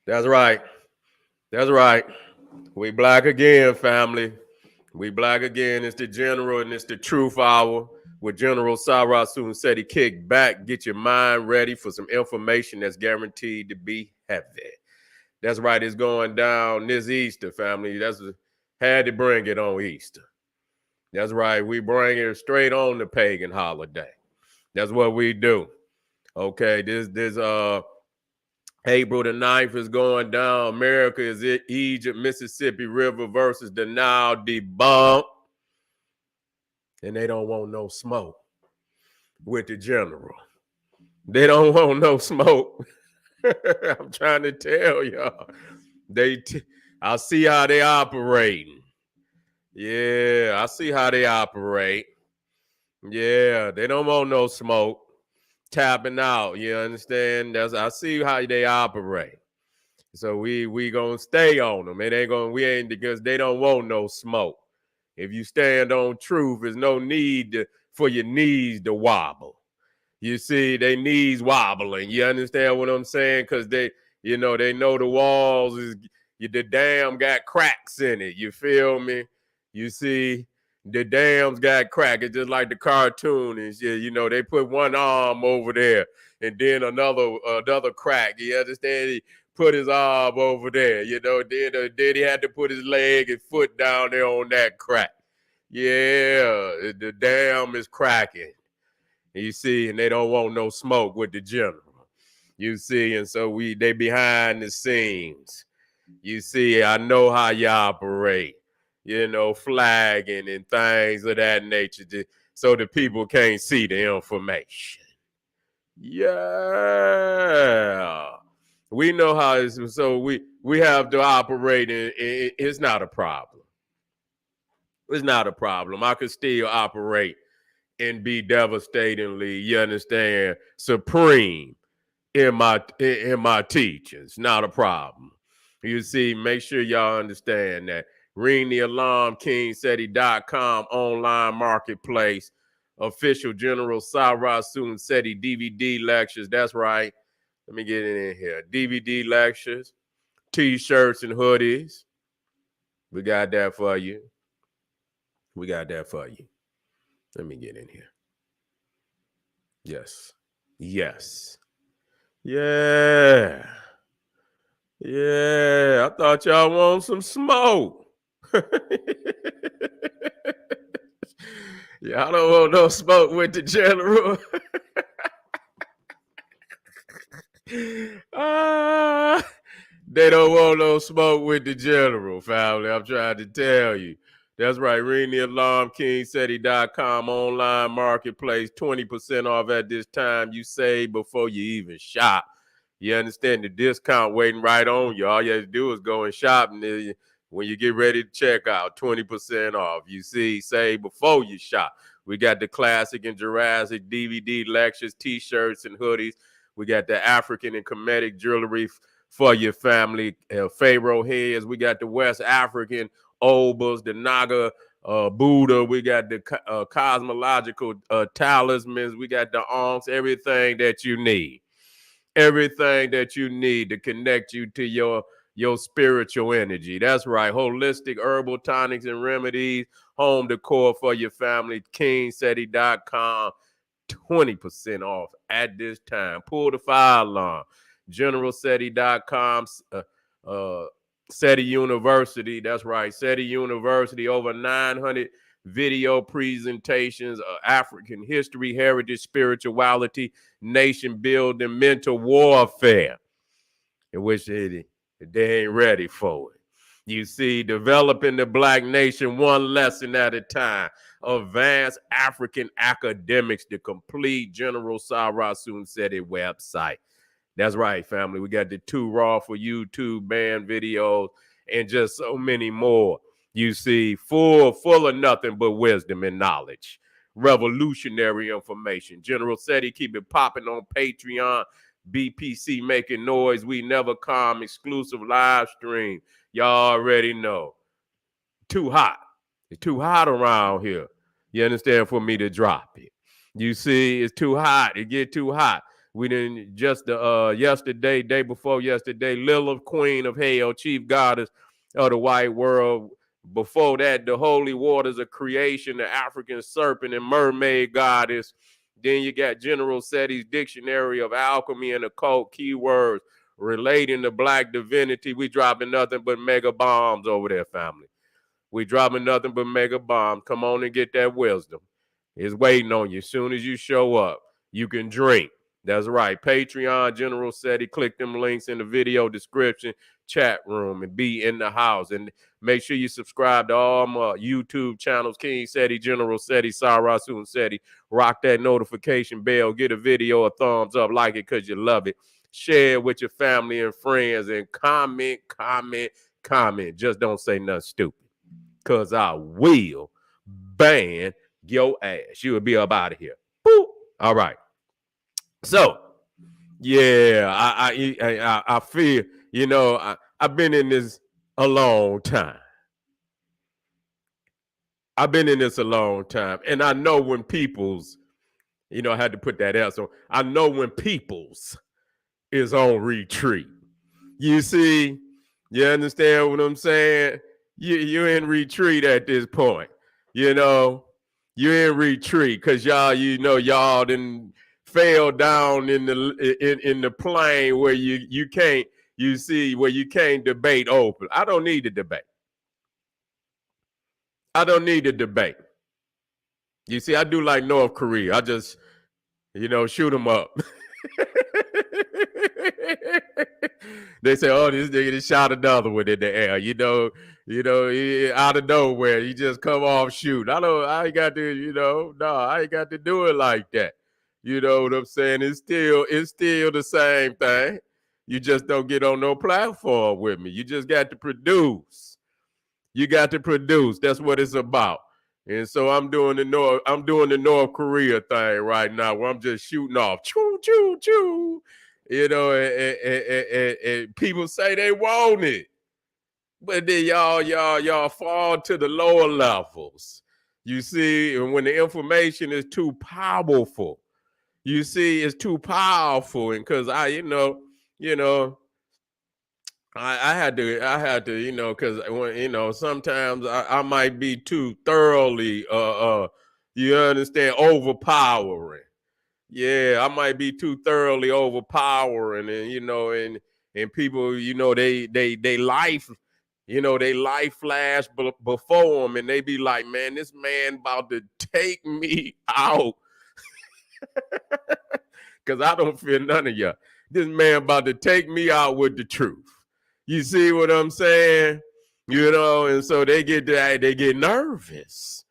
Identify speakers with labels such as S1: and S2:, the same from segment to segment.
S1: That's right. That's right. We black again, family. We black again. It's the general and it's the truth hour with General Sarah Soon said he kick back, get your mind ready for some information that's guaranteed to be heavy. That's right. It's going down this Easter, family. Had to bring it on Easter. That's right. We bring it straight on the pagan holiday. That's what we do. Okay. This April the 9th is going down. America is it Egypt, Mississippi River versus the Nile debunked. And they don't want no smoke with the general. They don't want no smoke. I'm trying to tell y'all. I see how they operating. Yeah, I see how they operate. Yeah, they don't want no smoke. Tapping out, you understand? I see how they operate. So we gonna stay on them. We ain't because they don't want no smoke. If you stand on truth, there's no need for your knees to wobble. You see, they knees wobbling. You understand what I'm saying? Because they know the walls the dam got cracks in it. You feel me? You see, the dam's got cracks. It's just like the cartoon and shit. They put one arm over there and then another crack. You understand? He put his arm over there. Then he had to put his leg and foot down there on that crack. Yeah, the dam is cracking. You see, and they don't want no smoke with the general. You see, and so they behind the scenes. You see, I know how you operate, flagging and things of that nature, so the people can't see the information. Yeah. We know how it's, so we have to operate, and it's not a problem. It's not a problem. I could still operate and be devastatingly, you understand, supreme in my teachings. Not a problem. You see, make sure y'all understand that. Ring the alarm, KingSeti.com online marketplace, official General Sarah Soon Seti DVD lectures. That's right. Let me get it in here. DVD lectures, t-shirts and hoodies. We got that for you. We got that for you. Let me get in here. Yes. Yes. Yeah. Yeah. I thought y'all want some smoke. Y'all don't want no smoke with the general. They don't want no smoke with the general, family. I'm trying to tell you. That's right. Ring the alarm, KingSeti.com online marketplace. 20% off at this time. You save before you even shop. You understand the discount waiting right on you. All you have to do is go and shop, and when you get ready to check out, 20% off. You see, save before you shop. We got the classic and Jurassic DVD lectures, t-shirts, and hoodies. We got the African and Kemetic jewelry for your family. Pharaoh heads. We got the West African obas, the Naga Buddha. We got the cosmological talismans. We got the ankhs, everything that you need. Everything that you need to connect you to your spiritual energy. That's right. Holistic herbal tonics and remedies, home decor for your family, KingSeti.com. 20% off at this time. Pull the fire alarm. GeneralSeti.com. SETI University. That's right. SETI University. Over 900 video presentations of African history, heritage, spirituality, nation building, mental warfare, in which they ain't ready for it. You see, developing the black nation one lesson at a time. Advanced African academics, the complete General Sarah Soon Seti website. That's right, family. We got the 2 raw for YouTube band videos and just so many more. You see, full of nothing but wisdom and knowledge. Revolutionary information. General Seti, keep it popping on Patreon. BPC making noise. We never come. Exclusive live stream. Y'all already know. Too hot. It's too hot around here. You understand? For me to drop it. You see, it's too hot. It get too hot. We didn't just yesterday, day before yesterday, Lilith, queen of hell, chief goddess of the white world. Before that, the holy waters of creation, the African serpent and mermaid goddess. Then you got General Seti's dictionary of alchemy and occult keywords relating to black divinity. We dropping nothing but mega bombs over there, family. We dropping nothing but mega bombs. Come on and get that wisdom. It's waiting on you. As soon as you show up, you can drink. That's right. Patreon, General Seti. Click them links in the video description, chat room, and be in the house. And make sure you subscribe to all my YouTube channels, King Seti, General Seti, Sarasun Seti. Rock that notification bell. Get a video a thumbs up. Like it because you love it. Share it with your family and friends. And comment. Just don't say nothing stupid, because I will ban your ass. You will be up out of here. Boop. All right. So, yeah, I feel, I've been in this a long time. And I know when people's, I had to put that out. So I know when people's is on retreat. You see, you understand what I'm saying? You're in retreat at this point. You're in retreat because y'all didn't fell down in the plane where you can't debate open. I don't need to debate. You see, I do like North Korea. I just, shoot them up. They say, oh, this nigga just shot another one in the air. Out of nowhere, you just come off shoot. I ain't got to do it like that. You know what I'm saying? It's still the same thing. You just don't get on no platform with me. You just got to produce. That's what it's about. And so I'm doing the North Korea thing right now, where I'm just shooting off, choo choo choo. And people say they want it, but then y'all fall to the lower levels. You see, and when the information is too powerful, it's too powerful, and because I had to, because when sometimes I might be too thoroughly, you understand, overpowering. Yeah, I might be too thoroughly overpowering, and and people, they life, they life flash before them, and they be like, man, this man about to take me out, because I don't fear none of y'all. This man about to take me out with the truth. You see what I'm saying? And so they get nervous.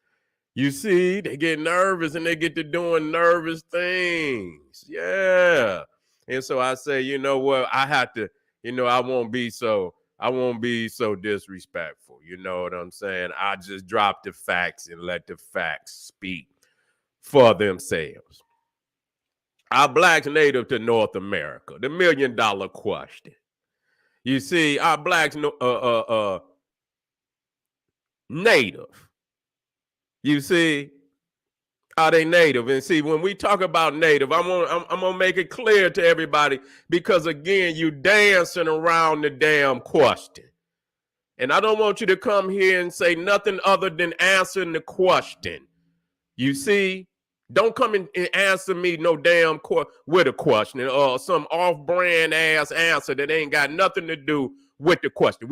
S1: You see, they get nervous and they get to doing nervous things. Yeah. And so I say, you know what? I have to, I won't be so disrespectful. You know what I'm saying? I just drop the facts and let the facts speak for themselves. Our blacks native to North America, the $1 million question. You see, our blacks native. You see, are they native? And see, when we talk about native, I'm gonna make it clear to everybody, because again, you dancing around the damn question. And I don't want you to come here and say nothing other than answering the question. You see, don't come and answer me no damn with a question or some off-brand ass answer that ain't got nothing to do with the question.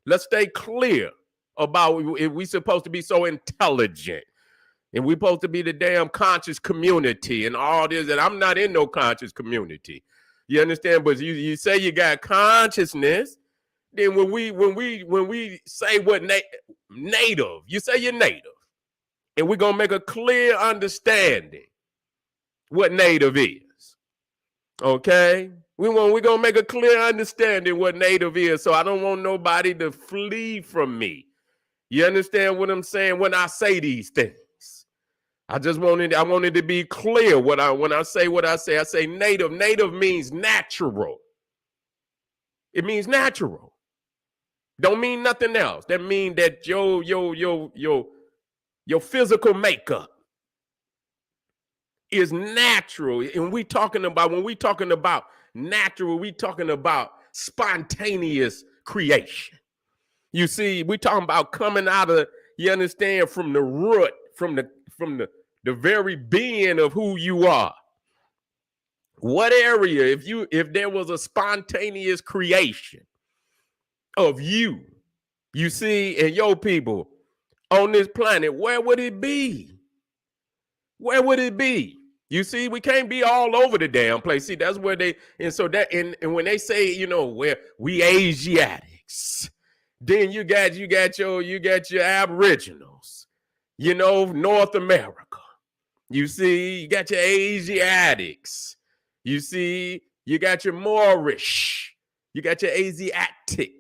S1: Let's stay clear about if we supposed to be so intelligent, and we supposed to be the damn conscious community and all this. And I'm not in no conscious community. You understand? But you say you got consciousness. Then when we say what native, you say you're native. And we're going to make a clear understanding what native is. Okay? We're going to make a clear understanding what native is. So I don't want nobody to flee from me. You understand what I'm saying when I say these things? I wanted to be clear when I say what I say native. Native means natural. It means natural. Don't mean nothing else. That means that your physical makeup is natural. And when we talking about natural, we talking about spontaneous creation. You see, we talking about coming out of, you understand, from the root, from the very being of who you are. What area, if there was a spontaneous creation of you see, and your people on this planet, where would it be? Where would it be? You see, we can't be all over the damn place. See, that's where they, and so that, and when they say, where we Asiatics, then you got your Aboriginals, North America. You see, you got your Asiatics. You see, you got your Moorish. You got your Asiatic.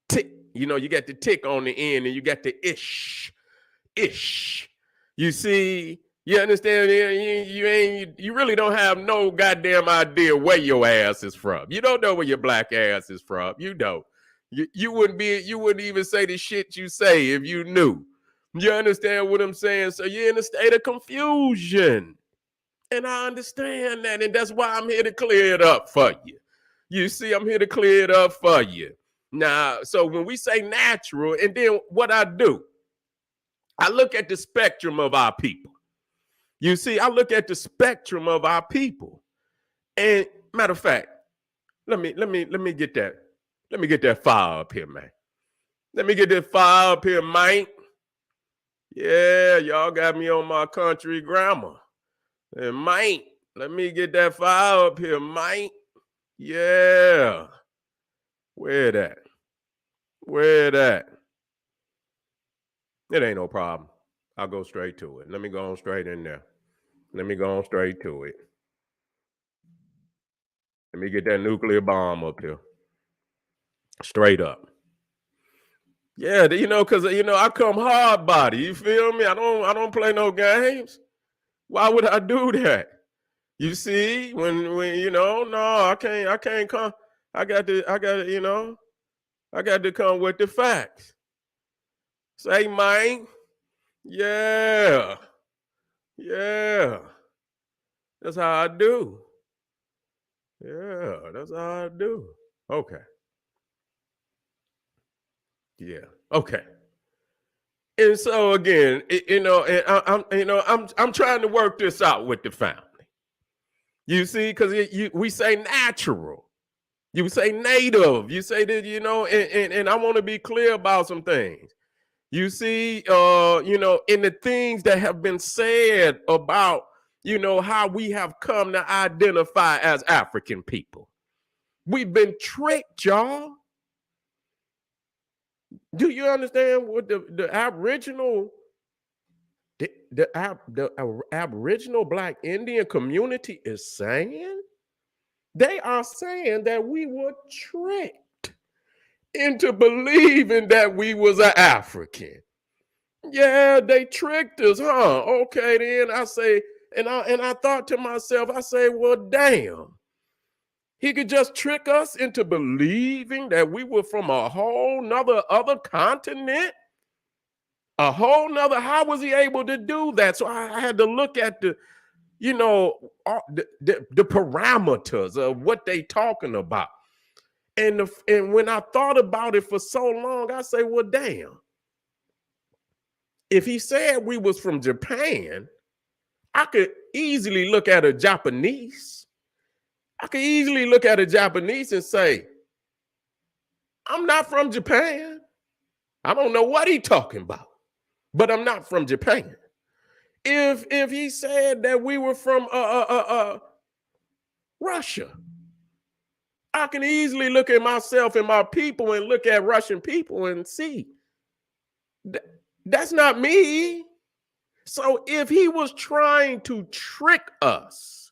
S1: Tick, you got the tick on the end, and you got the ish. You see, you understand? You really don't have no goddamn idea where your ass is from. You don't know where your black ass is from. You don't. You wouldn't even say the shit you say if you knew. You understand what I'm saying? So you're in a state of confusion. And I understand that. And that's why I'm here to clear it up for you. You see, I'm here to clear it up for you. Now, so when we say natural, and then what I do, I look at the spectrum of our people. You see, I look at the spectrum of our people. And matter of fact, let me get that. Let me get that fire up here, man. Let me get that fire up here, man. Yeah, y'all got me on my country grammar. And man, let me get that fire up here, man. Yeah. Where that? It ain't no problem. I'll go straight to it. Let me go on straight in there. Let me go on straight to it. Let me get that nuclear bomb up here. Straight up. Yeah, because I come hard body. You feel me? I don't play no games. Why would I do that? You see, when no, I can't come. I got to come with the facts. Say, man. Yeah. That's how I do. Yeah, that's how I do. Okay. Yeah. Okay. And so again, I'm trying to work this out with the family. You see, because we say natural, you say native, you say that, and I want to be clear about some things. You see, in the things that have been said about, how we have come to identify as African people. We've been tricked, y'all. Do you understand what the Aboriginal, the Aboriginal Black Indian community is saying? They are saying that we were tricked into believing that we was an African. Yeah, they tricked us, huh? Okay, then I say, and I thought to myself, I say, well, damn. He could just trick us into believing that we were from a whole nother other continent. A whole nother, how was he able to do that? So I had to look at the parameters of what they talking about. And when I thought about it for so long, I say, well, damn. If he said we was from Japan, I could easily look at a Japanese. I could easily look at a Japanese and say, I'm not from Japan. I don't know what he's talking about, but I'm not from Japan. If he said that we were from Russia, I can easily look at myself and my people and look at Russian people and see that's not me. So if he was trying to trick us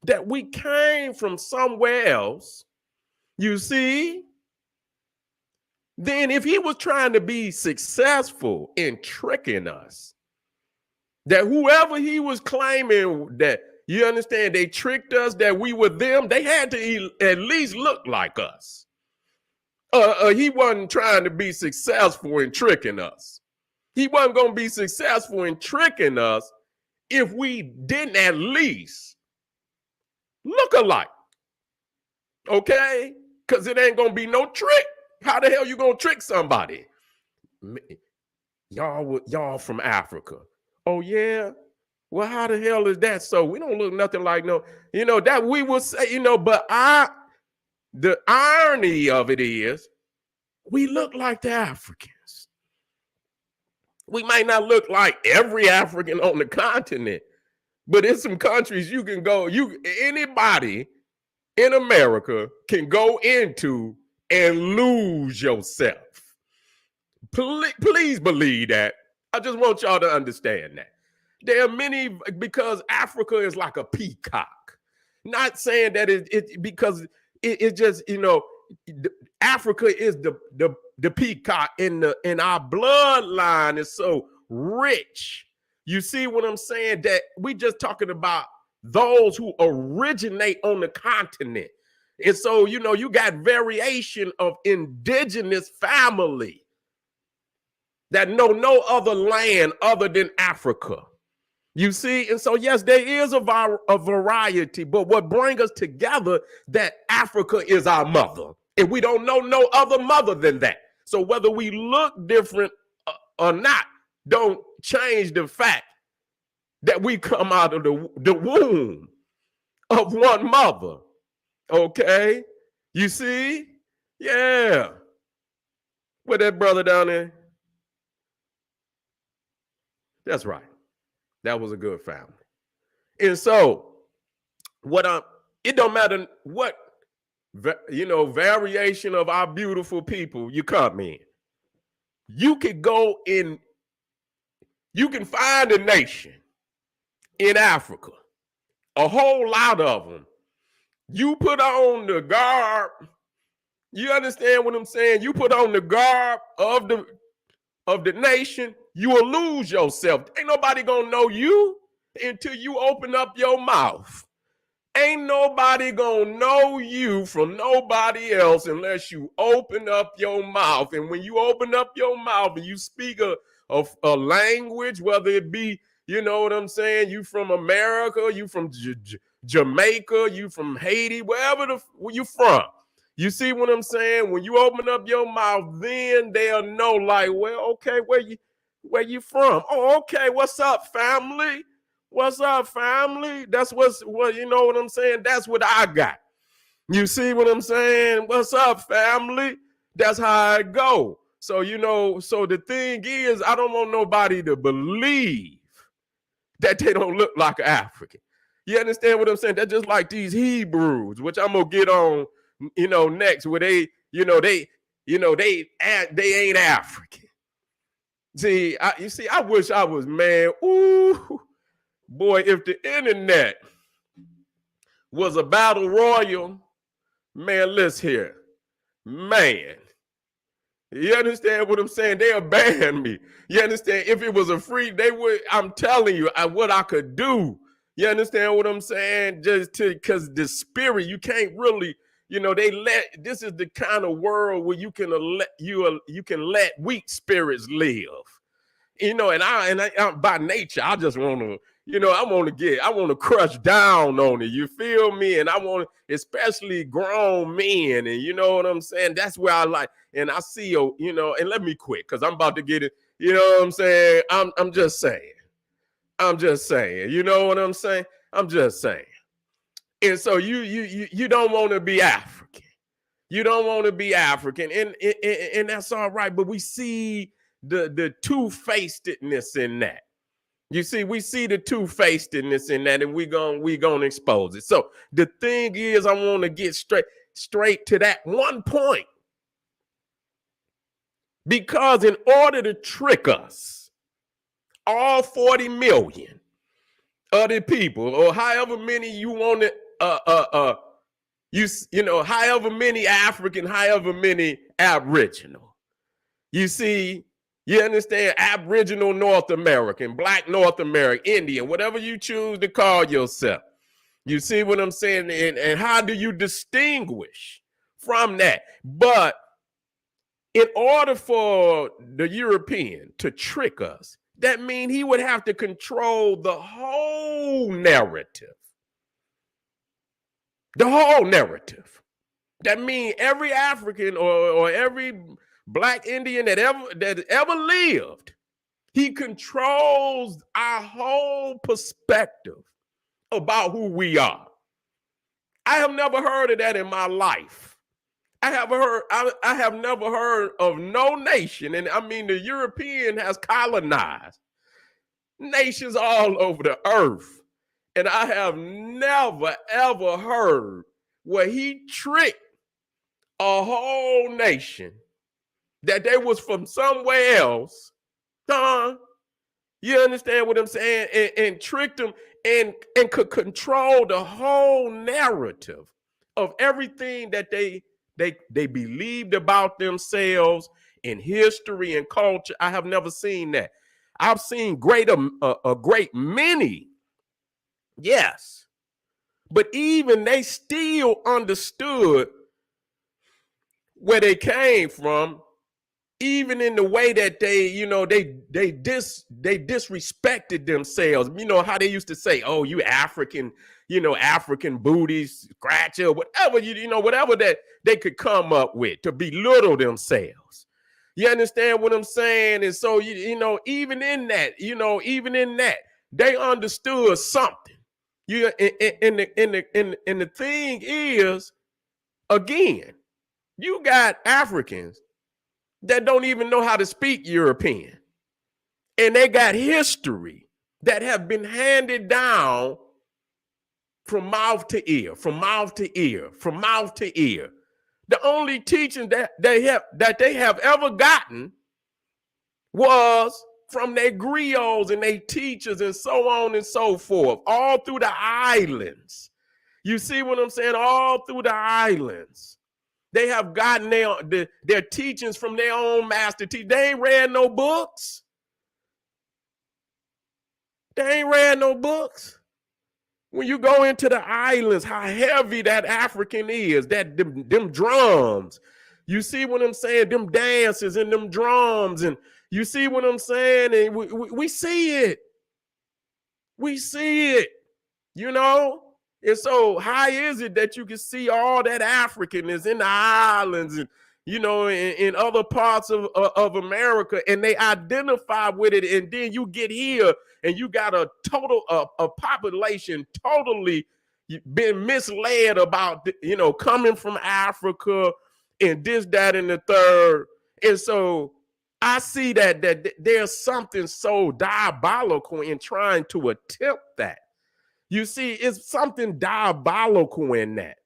S1: that we came from somewhere else, you see, then if he was trying to be successful in tricking us, that whoever he was claiming that, you understand, they tricked us, that we were them, they had to at least look like us. He wasn't trying to be successful in tricking us. He wasn't going to be successful in tricking us if we didn't at least look alike. Okay? Because it ain't gonna be no trick. How the hell you gonna trick somebody? Y'all from Africa. Oh yeah? Well, how the hell is that so? We don't look nothing like no, that we will say, but the irony of it is we look like the Africans. We might not look like every African on the continent, but in some countries you can go, anybody in America can go into and lose yourself. Please believe that. I just want y'all to understand that. There are many, because Africa is like a peacock. Not saying that because it just, Africa is the peacock in our bloodline is so rich. You see what I'm saying? That we just talking about those who originate on the continent. And so, you got variation of indigenous family that know no other land other than Africa. You see? And so, yes, there is a variety, but what brings us together, that Africa is our mother. And we don't know no other mother than that. So whether we look different or not, don't change the fact that we come out of the womb of one mother. Okay? You see? Yeah. Where that brother down there? That's right. That was a good family. And so, it don't matter what, variation of our beautiful people you come in. You could go in, you can find a nation in Africa, a whole lot of them. You put on the garb, you understand what I'm saying? You put on the garb of the nation, you will lose yourself. Ain't nobody gonna know you until you open up your mouth. Ain't nobody gonna know you from nobody else unless you open up your mouth. And when you open up your mouth and you speak a language, whether it be, you know what I'm saying, you from America, you from Jamaica, you from Haiti, where you from. You see what I'm saying? When you open up your mouth, then they'll know, like, well, okay, where you from? Oh, okay, what's up, family? What's up, family? That's what you know what I'm saying? That's what I got. You see what I'm saying? What's up, family? That's how I go. So, so the thing is, I don't want nobody to believe that they don't look like an African. You understand what I'm saying? That's just like these Hebrews, which I'm gonna get on, next, where they ain't African. See, I wish I was, man. Ooh, boy, if the internet was a battle royal, man, listen here, man. You understand what I'm saying? They'll ban me. You understand? If it was a free, they would. I'm telling you, what I could do. You understand what I'm saying? Because the spirit, you can't really, this is the kind of world where you can let weak spirits live. And I by nature, I just want to, I want to crush down on it. You feel me? And I want, especially grown men, and you know what I'm saying? That's where I like, and I see, and let me quit, because I'm about to get it. You know what I'm saying? I'm just saying, you know what I'm saying? I'm just saying. And so you don't want to be African. You don't want to be African. And that's all right. But we see the two-facedness in that. You see, we see the two-facedness in that, and we gonna expose it. So the thing is, I want to get straight to that one point. Because in order to trick us, all 40 million of the people, or however many you want to, however many African, however many Aboriginal. You see, you understand, Aboriginal North American, Black North American, Indian, whatever you choose to call yourself. You see what I'm saying? And how do you distinguish from that? But in order for the European to trick us, that means he would have to control the whole narrative. The whole narrative. That means every African or every Black Indian that ever lived, he controls our whole perspective about who we are. I have never heard of that in my life. I have never heard of no nation, and I mean the European has colonized nations all over the earth, and I have never ever heard where he tricked a whole nation that they was from somewhere else. You understand what I'm saying? And tricked them and could control the whole narrative of everything that they believed about themselves in history and culture. I have never seen that. I've seen a great many, yes, but even they still understood where they came from, even in the way that they disrespected themselves. You know how they used to say, "Oh, you African, African booties, scratcher," whatever whatever that they could come up with to belittle themselves. You understand what I'm saying? And so even in that, they understood something. And the thing is, again, you got Africans that don't even know how to speak European. And they got history that have been handed down from mouth to ear, from mouth to ear, from mouth to ear. The only teaching that they have ever gotten was from their griots and their teachers and so on and so forth, all through the islands. You see what I'm saying? All through the islands. They have gotten their teachings from their own master teacher. They ain't read no books. They ain't read no books. When you go into the islands, how heavy that African is, that them drums. You see what I'm saying? Them dances and them drums. And you see what I'm saying? And we see it. We see it, And so how is it that you can see all that Africanness in the islands and, in other parts of America, and they identify with it, and then you get here and you got a population totally been misled about, coming from Africa and this, that, and the third. And so I see that there's something so diabolical in trying to attempt that. You see, it's something diabolical in that.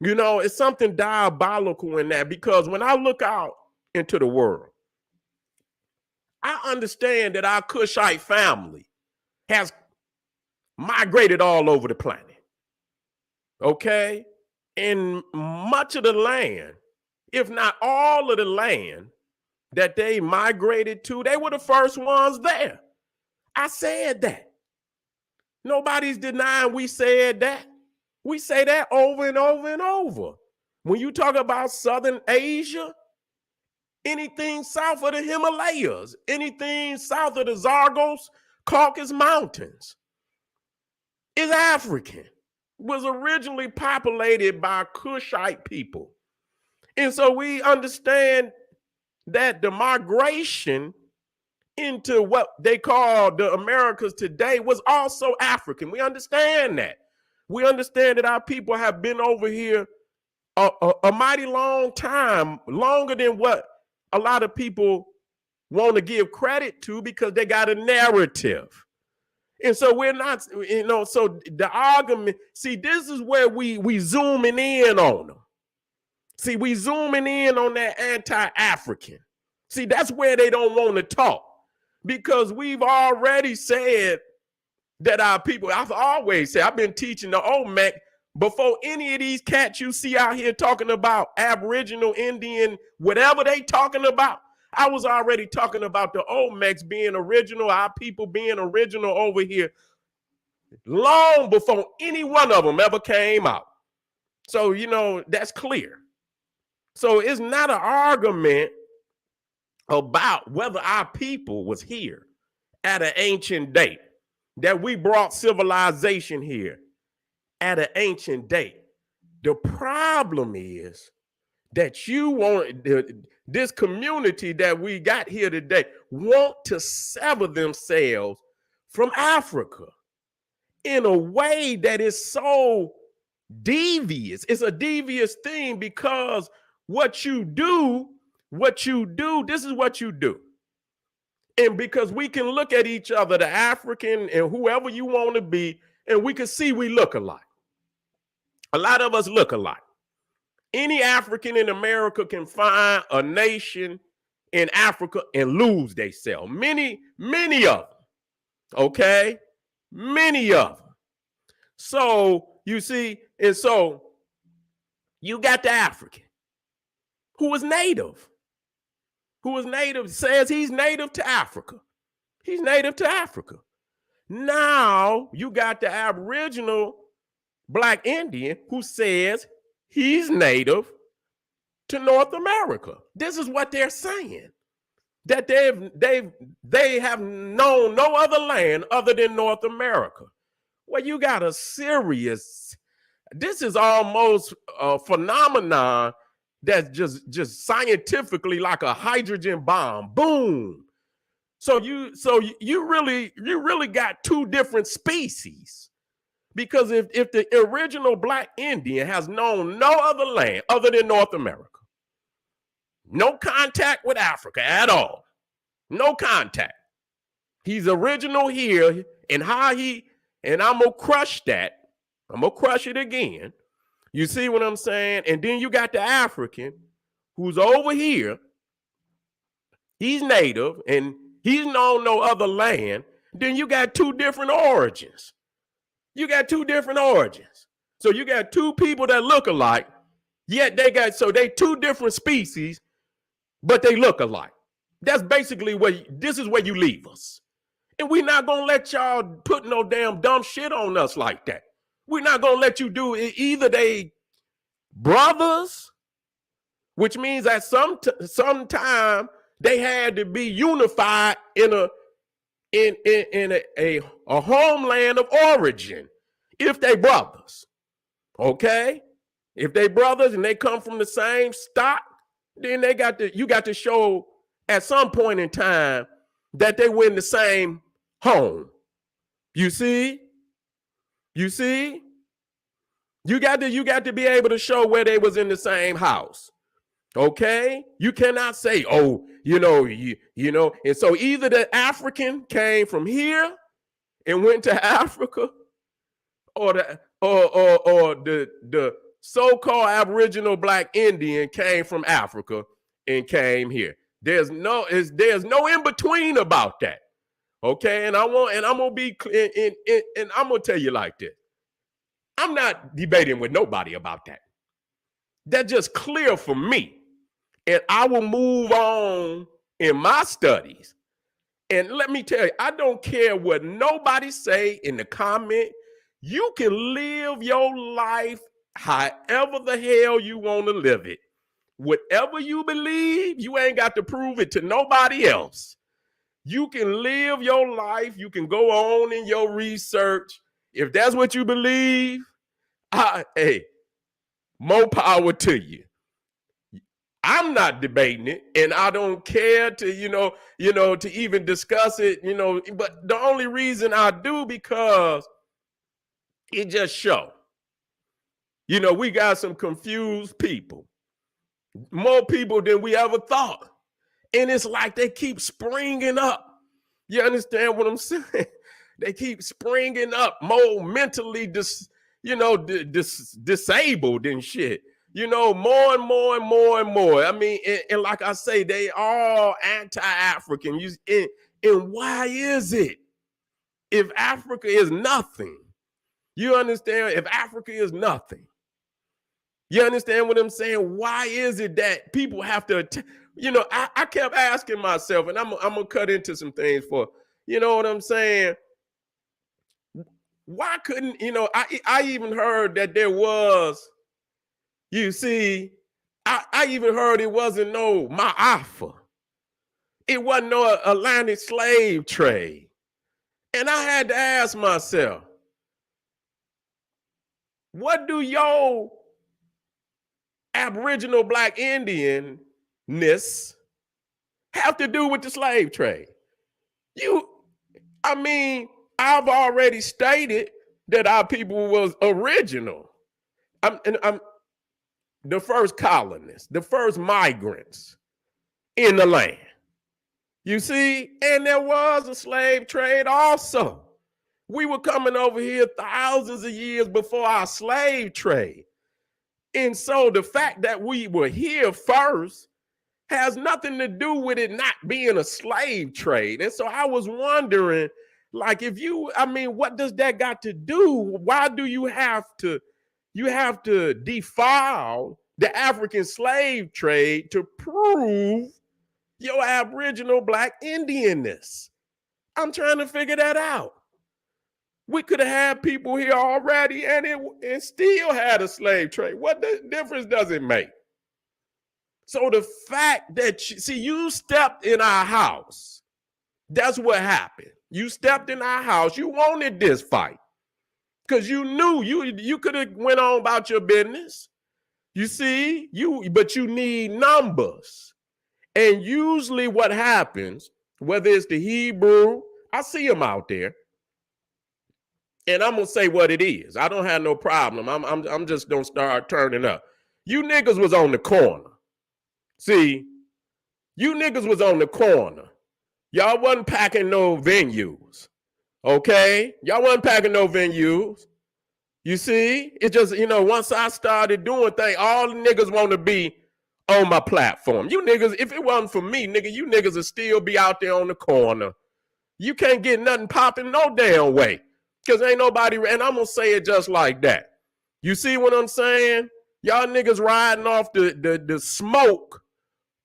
S1: It's something diabolical in that, because when I look out into the world, I understand that our Cushite family has migrated all over the planet. Okay? And much of the land, if not all of the land that they migrated to, they were the first ones there. I said that. Nobody's denying we said that. We say that over and over and over. When you talk about Southern Asia, anything south of the Himalayas, anything south of the Zagros, Caucasus Mountains is African, was originally populated by Cushite people. And so we understand that the migration into what they call the Americas today was also African. We understand that. We understand that our people have been over here a mighty long time, longer than what a lot of people want to give credit to, because they got a narrative. And so we're not, so the argument, see, this is where we zooming in on them. See, we zooming in on that anti-African. See, that's where they don't want to talk, because we've already said that our people, I've always said, I've been teaching the Olmec before any of these cats you see out here talking about Aboriginal, Indian, whatever they talking about. I was already talking about the Olmecs being original, our people being original over here, long before any one of them ever came out. So, that's clear. So it's not an argument about whether our people was here at an ancient date, that we brought civilization here at an ancient date. The problem is that you want this community that we got here today want to sever themselves from Africa in a way that is so devious. It's a devious thing because what you do, this is what you do. And because we can look at each other, the African and whoever you want to be, and we can see we look alike. A lot of us look alike. Any African in America can find a nation in Africa and lose themselves. Many of them. Okay? Many of them. So you see, and so you got the African who was native, says he's native to Africa. He's native to Africa. Now you got the Aboriginal Black Indian who says he's native to North America. This is what they're saying, that they have known no other land other than North America. Well, you got a serious, this is almost a phenomenon that's just scientifically like a hydrogen bomb. Boom. So you really got two different species. Because if the original Black Indian has known no other land other than North America, no contact with Africa at all, no contact. He's original here, and and I'm gonna crush that. I'm gonna crush it again. You see what I'm saying? And then you got the African who's over here. He's native and he's known no other land. Then you got two different origins. So you got two people that look alike, yet they two different species, but they look alike. That's basically this is where you leave us. And we're not gonna let y'all put no damn dumb shit on us like that. We're not gonna let you do it. Either they brothers, which means that sometime they had to be unified in a homeland of origin. If they brothers, okay? If they brothers and they come from the same stock, then you got to show at some point in time that they were in the same home. You see? You got to be able to show where they was in the same house. Okay? You cannot say, oh, you know, and so either the African came from here and went to Africa, or the so-called Aboriginal Black Indian came from Africa and came here. There's no in between about that. Okay, and I'm gonna be clear, and I'm gonna tell you like this. I'm not debating with nobody about that. That's just clear for me. And I will move on in my studies. And let me tell you, I don't care what nobody say in the comment. You can live your life however the hell you want to live it. Whatever you believe, you ain't got to prove it to nobody else. You can live your life. You can go on in your research. If that's what you believe, hey, more power to you. I'm not debating it, and I don't care to, to even discuss it, but the only reason I do, because it just show, we got some confused people, more people than we ever thought. And it's like they keep springing up. You understand what I'm saying? They keep springing up, more mentally disabled and shit. More and more and more and more. I mean, and like I say, they all anti-African. And why is it? If Africa is nothing, you understand? If Africa is nothing, you understand what I'm saying? Why is it that people have to, I kept asking myself, and I'm going to cut into some things for, you know what I'm saying? Why couldn't, I even heard that there was, you see, I even heard it wasn't no Ma'afa. It wasn't no Atlantic slave trade. And I had to ask myself, what do your Aboriginal Black Indianness have to do with the slave trade? I mean, I've already stated that our people was original. I'm the first colonists, the first migrants in the land. You see, and there was a slave trade also. We were coming over here thousands of years before our slave trade. And so the fact that we were here first has nothing to do with it not being a slave trade. And so I was wondering, like, what does that got to do? Why do you have to defile the African slave trade to prove your Aboriginal Black Indianness? I'm trying to figure that out. We could have had people here already and still had a slave trade. What difference does it make? So the fact that, you stepped in our house, that's what happened. You stepped in our house. You wanted this fight because you knew you could have went on about your business. You see, but you need numbers. And usually what happens, whether it's the Hebrew, I see them out there. And I'm gonna say what it is. I don't have no problem. I'm just gonna start turning up. You niggas was on the corner. See, you niggas was on the corner. Y'all wasn't packing no venues. Okay? Y'all wasn't packing no venues. You see, it just, once I started doing things, all the niggas want to be on my platform. You niggas, if it wasn't for me, nigga, you niggas would still be out there on the corner. You can't get nothing popping no damn way. Because ain't nobody, and I'm going to say it just like that. You see what I'm saying? Y'all niggas riding off the smoke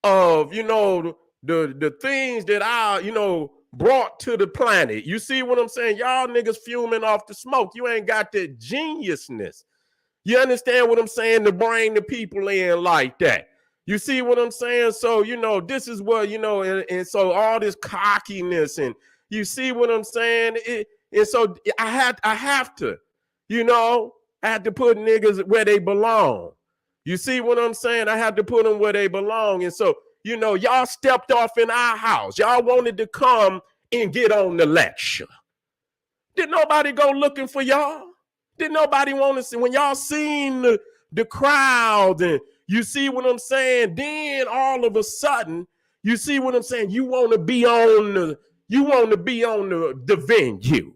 S1: of, the things that I, brought to the planet. You see what I'm saying? Y'all niggas fuming off the smoke. You ain't got that geniusness. You understand what I'm saying? To bring the people in like that. You see what I'm saying? So, this is what, and so all this cockiness, and you see what I'm saying? And so I have to, I had to put niggas where they belong. You see what I'm saying? I had to put them where they belong. And so, y'all stepped off in our house. Y'all wanted to come and get on the lecture. Did nobody go looking for y'all? Did nobody want to see? When y'all seen the crowd, and you see what I'm saying? Then all of a sudden, you see what I'm saying? You want to be on the venue.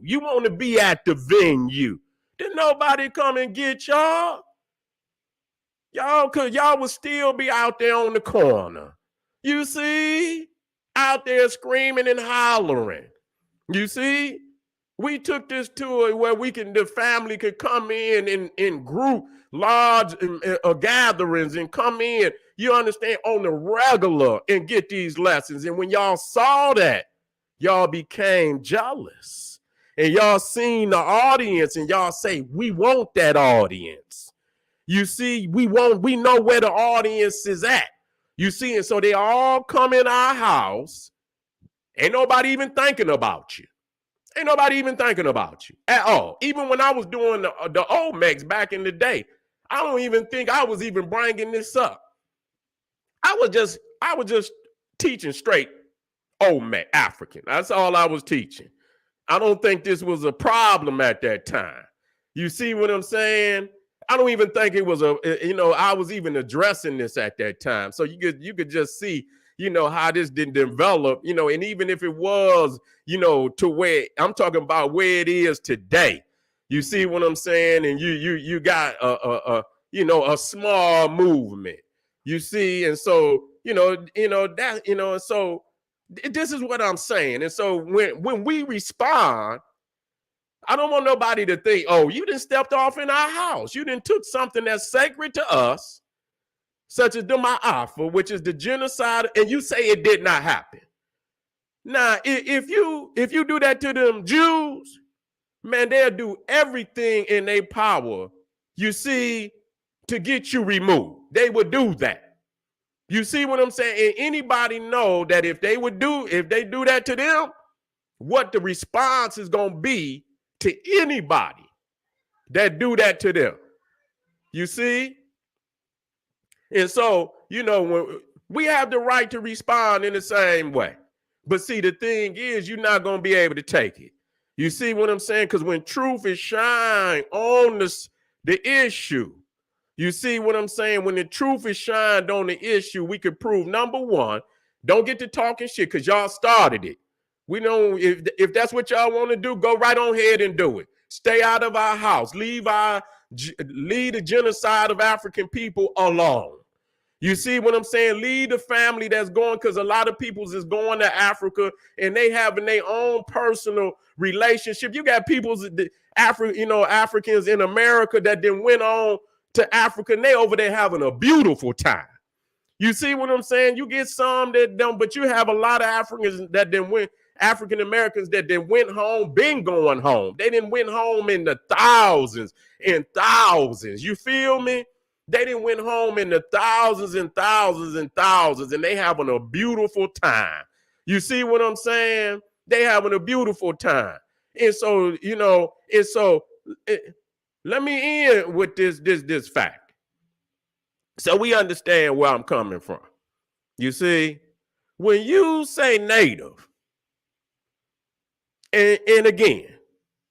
S1: You want to be at the venue. Did nobody come and get y'all? Y'all would still be out there on the corner. You see? Out there screaming and hollering. You see? We took this to it where the family could come in group, large gatherings, and come in, you understand, on the regular and get these lessons. And when y'all saw that, y'all became jealous. And y'all seen the audience and y'all say, we want that audience. You see, we know where the audience is at. You see, and so they all come in our house. Ain't nobody even thinking about you. Ain't nobody even thinking about you at all. Even when I was doing the Olmecs back in the day, I don't even think I was even bringing this up. I was just teaching straight Olmec African. That's all I was teaching. I don't think this was a problem at that time. You see what I'm saying? I don't even think it was I was even addressing this at that time. So you could just see, how this didn't develop, and even if it was, to where I'm talking about where it is today, you see what I'm saying? And you got a small movement, you see? And so, so this is what I'm saying. And so when we respond, I don't want nobody to think, oh, you done stepped off in our house. You done took something that's sacred to us, such as the Ma'afa, which is the genocide, and you say it did not happen. Now, if you do that to them Jews, man, they'll do everything in their power, you see, to get you removed. They would do that. You see what I'm saying? And anybody know that if they do that to them, what the response is going to be to anybody that do that to them. You see? And so, you know, when we have the right to respond in the same way. But see, the thing is, you're not going to be able to take it. You see what I'm saying? Because when truth is shined on the issue, you see what I'm saying? When the truth is shined on the issue, we could prove, number one, don't get to talking shit because y'all started it. We know if that's what y'all want to do, go right on ahead and do it. Stay out of our house. Leave the genocide of African people alone. You see what I'm saying? Leave the family that's going, because a lot of peoples is going to Africa and they having their own personal relationship. You got Africans in America that then went on to Africa and they over there having a beautiful time. You see what I'm saying? You get some that don't, but you have a lot of African Americans that then went home, been going home. They didn't went home in the thousands and thousands. You feel me? They didn't went home in the thousands and thousands and thousands, and they having a beautiful time. You see what I'm saying? They having a beautiful time. And so, you know, let me end with this fact, so we understand where I'm coming from. You see, when you say native, and again,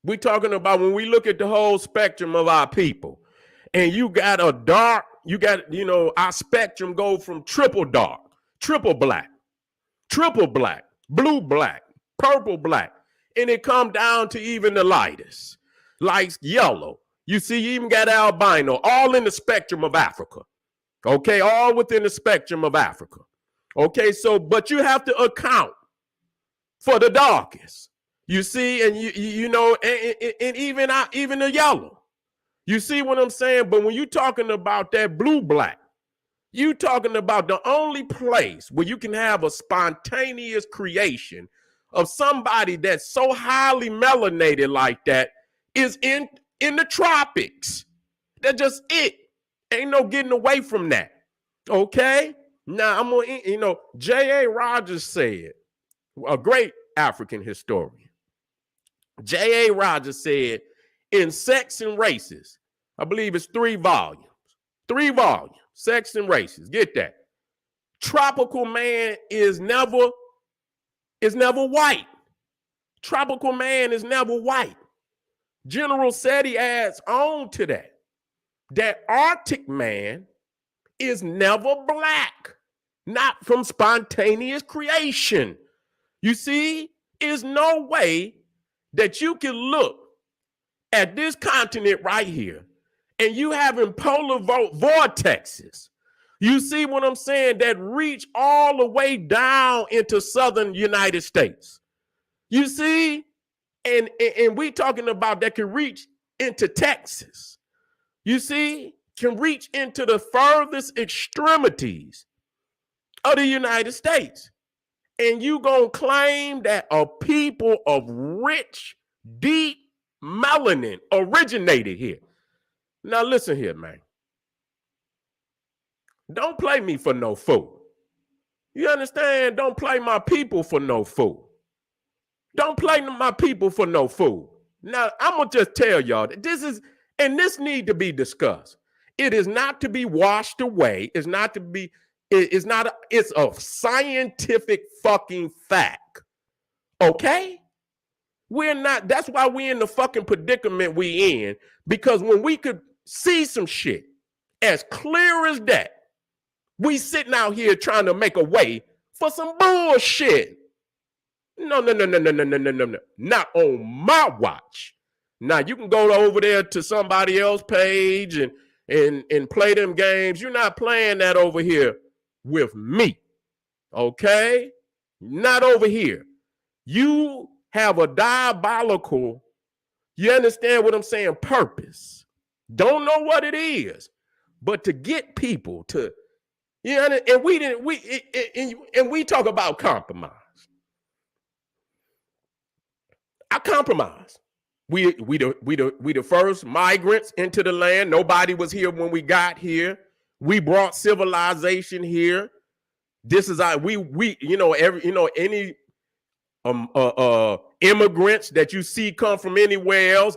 S1: we're talking about when we look at the whole spectrum of our people, and you got our spectrum go from triple dark, triple black, blue black, purple black, and it come down to even the lightest, like yellow. You see, you even got albino, all in the spectrum of Africa. Okay, all within the spectrum of Africa. Okay, so, but you have to account for the darkest. You see, and you know, and even the yellow. You see what I'm saying? But when you're talking about that blue black, you talking about the only place where you can have a spontaneous creation of somebody that's so highly melanated like that is in the tropics. That's just it. Ain't no getting away from that. Okay? Now, I'm going to, you know, J.A. Rogers said, a great African historian. J.A. Rogers said, in Sex and Races, I believe it's 3 volumes. 3 volumes, Sex and Races. Get that. Tropical man is never white. Tropical man is never white. General Seti adds on to that Arctic man is never black, not from spontaneous creation. You see, there's no way that you can look at this continent right here and you having polar vortexes. You see what I'm saying? That reach all the way down into southern United States. You see? And we talking about that can reach into Texas. You see? Can reach into the furthest extremities of the United States. And you gonna claim that a people of rich, deep melanin originated here. Now listen here, man. Don't play me for no fool. You understand? Don't play my people for no fool. Don't play my people for no fool. Now, I'm going to just tell y'all that this need to be discussed. It is not to be washed away. It's a scientific fucking fact. Okay? That's why we're in the fucking predicament we in, because when we could see some shit as clear as that, we sitting out here trying to make a way for some bullshit. No. Not on my watch. Now you can go over there to somebody else's page and play them games. You're not playing that over here with me. Okay? Not over here. You have a diabolical, you understand what I'm saying, purpose. Don't know what it is, but to get people to, you know, and we talk about compromise. I compromise. We the first migrants into the land. Nobody was here when we got here. We brought civilization here. This is any immigrants that you see come from anywhere else.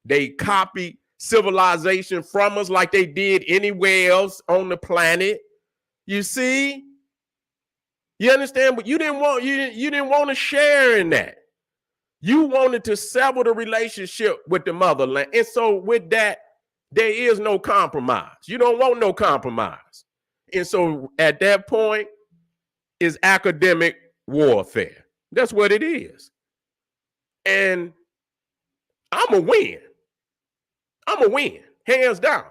S1: They copy civilization from us like they did anywhere else on the planet. You see? You understand? But you didn't want to share in that. You wanted to sever the relationship with the motherland. And so with that, there is no compromise. You don't want no compromise. And so at that point is academic warfare. That's what it is. And I'm a win. I'm a win, hands down.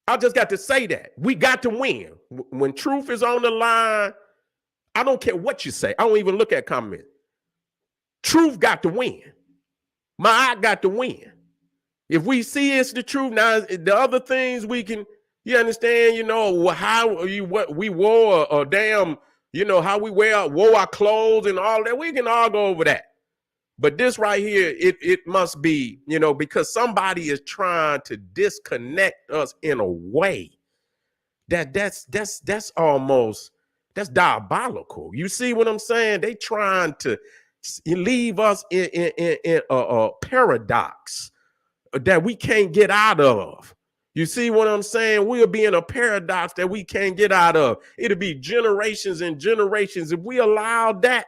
S1: I just got to say that. We got to win. When truth is on the line, I don't care what you say. I don't even look at comments. Truth got to win. My eye got to win. If we see it's the truth, now the other things we can, you understand, you know, how you what we wore or damn, you know, how we wore our clothes and all that. We can all go over that. But this right here, it must be, you know, because somebody is trying to disconnect us in a way that's almost, that's diabolical. You see what I'm saying? They trying to leave us in a paradox that we can't get out of. You see what I'm saying? We'll be in a paradox that we can't get out of. It'll be generations and generations. If we allow that,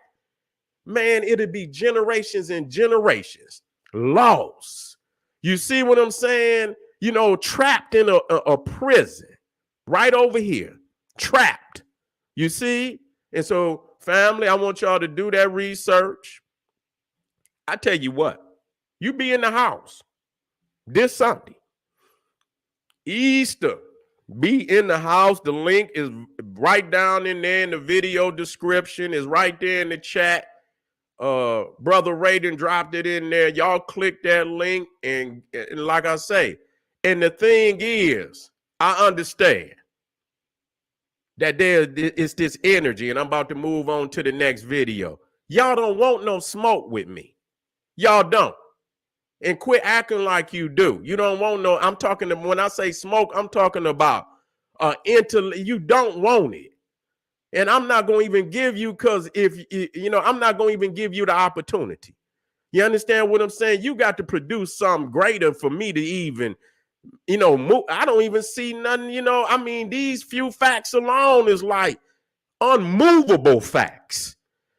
S1: man, it'll be generations and generations lost. You see what I'm saying? You know, trapped in a prison right over here, trapped. You see? And so, family, I want y'all to do that research. I tell you what, you be in the house this Sunday, Easter, be in the house. The link is right down in there in the video description. Is right there in the chat. Brother Raiden dropped it in there. Y'all click that link, and like I say, and the thing is, I understand that there is this energy, and I'm about to move on to the next video. Y'all don't want no smoke with me. Y'all don't. And quit acting like you do. You don't want no, I'm talking to, when I say smoke, I'm talking about you don't want it. And I'm not going to even give you, because if, you know, I'm not going to even give you the opportunity. You understand what I'm saying? You got to produce something greater for me to even, you know, move. I don't even see nothing, you know. I mean, these few facts alone is like unmovable facts.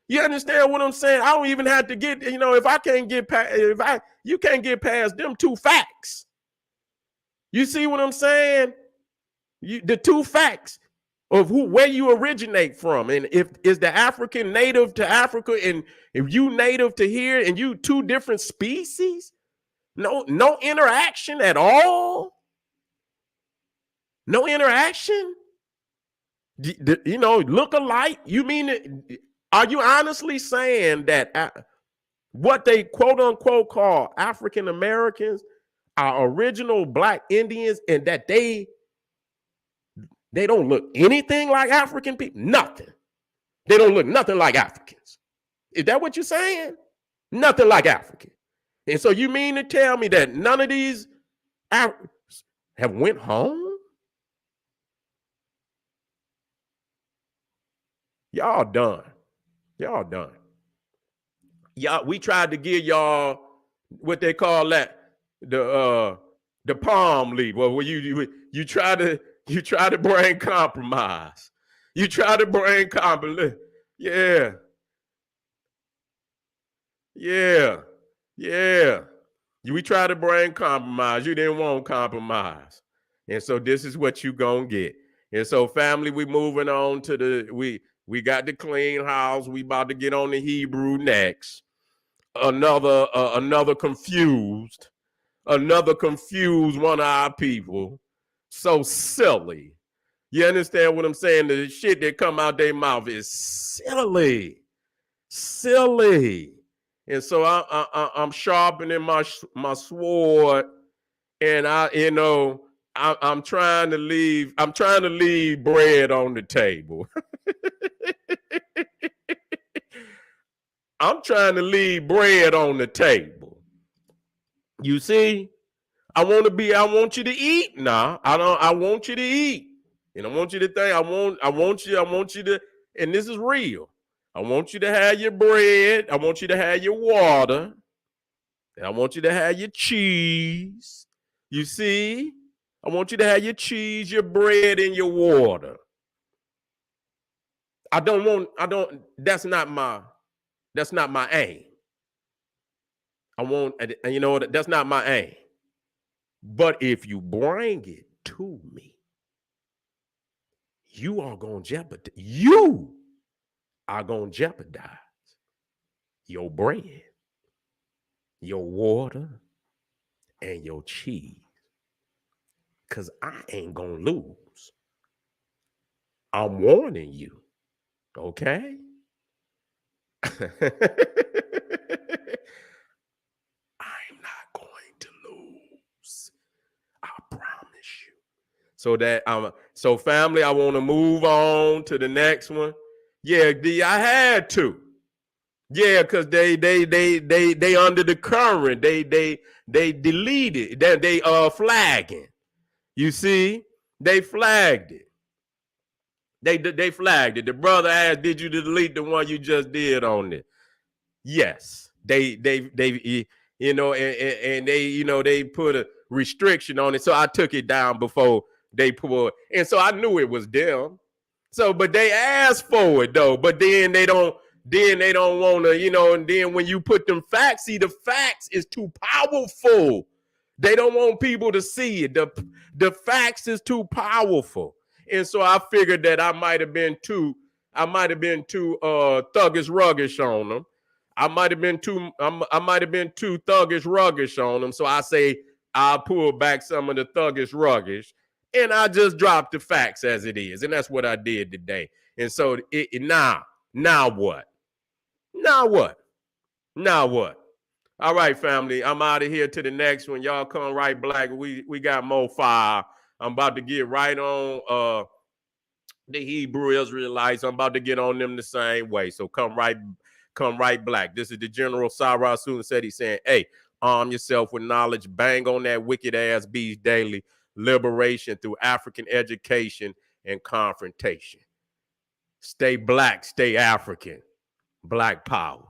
S1: You understand what I'm saying? I don't even have to get, you know, if I can't get past, you can't get past them two facts. You see what I'm saying? The two facts of where you originate from. And if is the African native to Africa, and if you native to here, and you two different species, no interaction at all. No interaction. You know, look alike. You mean, are you honestly saying that what they quote unquote call African Americans are original Black Indians, and that they don't look anything like African people? Nothing. They don't look nothing like Africans. Is that what you're saying? Nothing like African. And so you mean to tell me that none of these Africans have went home? Y'all done. Y'all done. Y'all, we tried to give y'all what they call that, the palm leaf. Well, where you try to bring compromise. You try to bring compromise. Yeah. We try to bring compromise. You didn't want compromise. And so this is what you gonna get. And so, family, we moving on to we got the clean house. We about to get on the Hebrew next. Another confused one of our people. So silly. You understand what I'm saying? The shit that come out their mouth is silly. And so I'm sharpening my sword, and I'm trying to leave bread on the table. I'm trying to leave bread on the table. You see, I want you to eat now. I want you to eat. And I want you to think, I want you to, and this is real. I want you to have your bread. I want you to have your water. And I want you to have your cheese. You see? I want you to have your cheese, your bread, and your water. That's not my aim. That's not my aim. But if you bring it to me, you are going to jeopardize your bread, your water, and your cheese. Because I ain't going to lose. I'm warning you. Okay? I'm not going to lose. I promise you. So family, I want to move on to the next one. Yeah, D, I had to. Yeah, because they under the current. They deleted. They flagging. You see? They flagged it. They flagged it. The brother asked, "Did you delete the one you just did on it?" Yes. They you know, and they, you know, they put a restriction on it. So I took it down before they put, and so I knew it was them. So, but they asked for it though. But then they don't want to, you know, and then when you put them facts, see, the facts is too powerful. They don't want people to see it. The facts is too powerful. And so I figured that I might have been too thuggish ruggish on them. I might have been too thuggish ruggish on them. So I say I'll pull back some of the thuggish ruggish, and I just dropped the facts as it is. And that's what I did today. And so now what? Now what? Now what? All right, family. I'm out of here to the next one. Y'all come right black. We got more fire. I'm about to get right on the Hebrew Israelites. I'm about to get on them the same way. So come right black. This is the General Sarah Soon said. He's saying, hey, arm yourself with knowledge, bang on that wicked ass beast daily, liberation through African education and confrontation. Stay black, stay African. Black power.